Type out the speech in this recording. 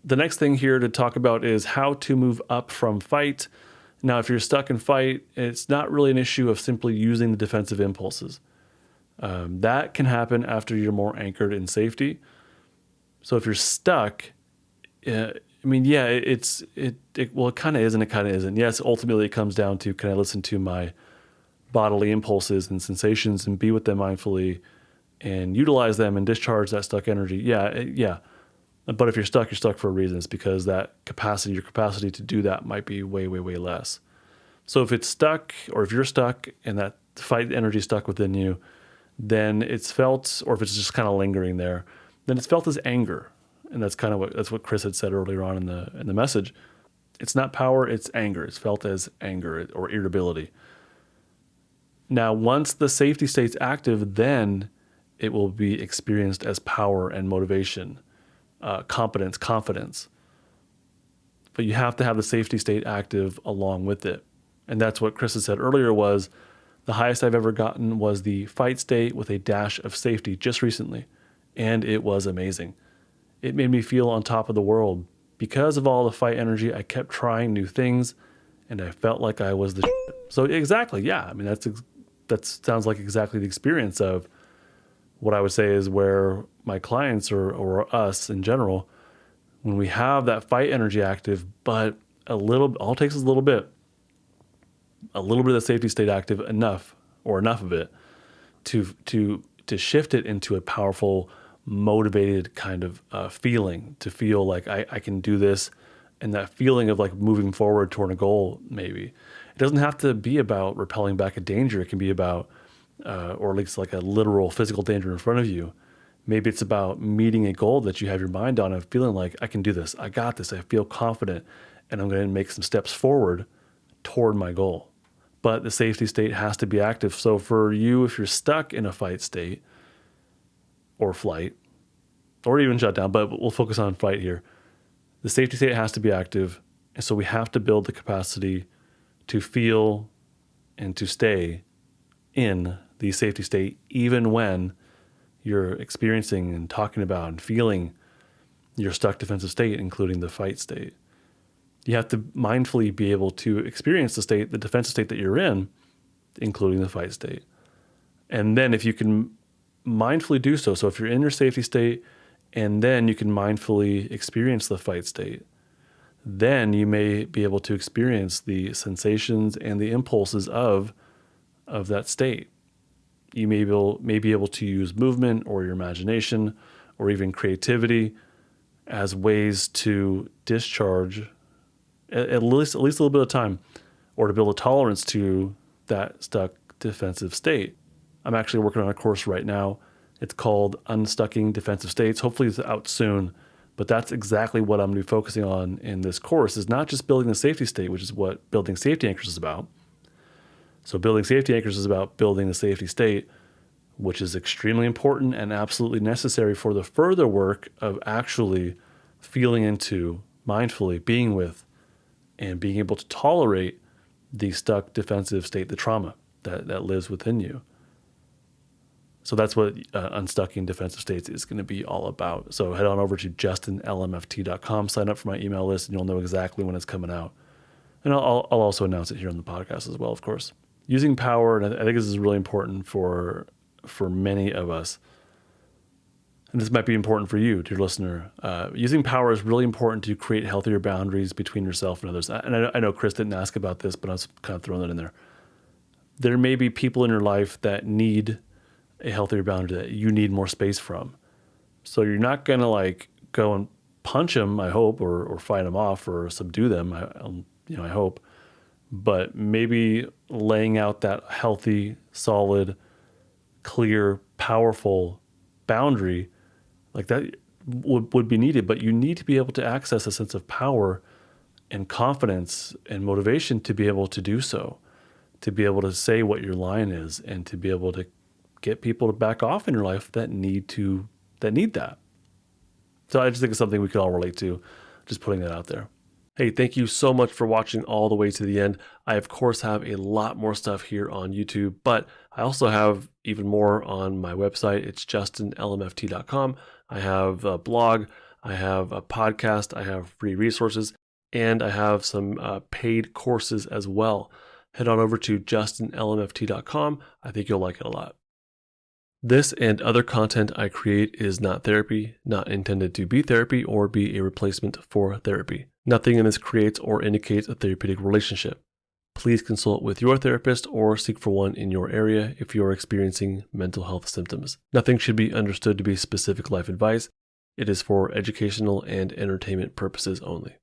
The next thing here to talk about is how to move up from fight. Now, if you're stuck in fight, it's not really an issue of simply using the defensive impulses. That can happen after you're more anchored in safety. So if you're stuck, it kind of is and it kind of isn't. Yes, ultimately it comes down to, can I listen to my bodily impulses and sensations and be with them mindfully and utilize them and discharge that stuck energy? Yeah. But if you're stuck for a reason. It's because your capacity to do that might be way, way, way less. So if it's stuck, or if you're stuck and that fight energy is stuck within you, then it's felt, or if it's just kind of lingering there, then it's felt as anger. And that's what Chris had said earlier on in the message. It's not power, it's anger. It's felt as anger or irritability. Now, once the safety state's active, then it will be experienced as power and motivation, competence, confidence. But you have to have the safety state active along with it. And that's what Chris had said earlier was, the highest I've ever gotten was the fight state with a dash of safety just recently. And it was amazing. It made me feel on top of the world. Because of all the fight energy, I kept trying new things and I felt like I was the shit. So exactly, yeah. I mean, that sounds like exactly the experience of what I would say is where my clients or us in general, when we have that fight energy active, but all it takes is a little bit of the safety state active enough of it to shift it into a powerful, motivated kind of feeling, to feel like I can do this, and that feeling of like moving forward toward a goal. Maybe it doesn't have to be about repelling back a danger. It can be about, or at least like a literal physical danger in front of you. Maybe it's about meeting a goal that you have your mind on and feeling like I can do this. I got this. I feel confident and I'm going to make some steps forward toward my goal. But the safety state has to be active. So for you, if you're stuck in a fight state or flight or even shut down, but we'll focus on fight here, the safety state has to be active. And so we have to build the capacity to feel and to stay in the safety state, even when you're experiencing and talking about and feeling your stuck defensive state, including the fight state. You have to mindfully be able to experience the defensive state that you're in, including the fight state. And then if you can mindfully do so if you're in your safety state and then you can mindfully experience the fight state, then you may be able to experience the sensations and the impulses of that state. You may be able to use movement or your imagination or even creativity as ways to discharge at least a little bit of time, or to build a tolerance to that stuck defensive state. I'm actually working on a course right now. It's called Unstucking Defensive States. Hopefully it's out soon, but that's exactly what I'm going to be focusing on in this course, is not just building the safety state, which is what building safety anchors is about. So building safety anchors is about building the safety state, which is extremely important and absolutely necessary for the further work of actually feeling into, mindfully being with, and being able to tolerate the stuck defensive state, the trauma that lives within you. So that's what Unstucking Defensive States is going to be all about. So head on over to justinlmft.com, sign up for my email list, and you'll know exactly when it's coming out. And I'll also announce it here on the podcast as well, of course. Using power, and I think this is really important for many of us, and this might be important for you, dear listener. Using power is really important to create healthier boundaries between yourself and others. And I know Chris didn't ask about this, but I was kind of throwing that in there. There may be people in your life that need a healthier boundary, that you need more space from. So you're not going to like go and punch them, I hope, or fight them off or subdue them, I hope. But maybe laying out that healthy, solid, clear, powerful boundary like that would be needed. But you need to be able to access a sense of power and confidence and motivation to be able to do so, to be able to say what your line is, and to be able to get people to back off in your life that need that. So I just think it's something we could all relate to, just putting that out there. Hey, thank you so much for watching all the way to the end. I, of course, have a lot more stuff here on YouTube, but I also have even more on my website. It's justinlmft.com. I have a blog. I have a podcast, I have free resources, and I have some paid courses as well. Head on over to justinlmft.com. I think you'll like it a lot. This and other content I create is not therapy, not intended to be therapy or be a replacement for therapy. Nothing in this creates or indicates a therapeutic relationship. Please consult with your therapist or seek for one in your area if you are experiencing mental health symptoms. Nothing should be understood to be specific life advice. It is for educational and entertainment purposes only.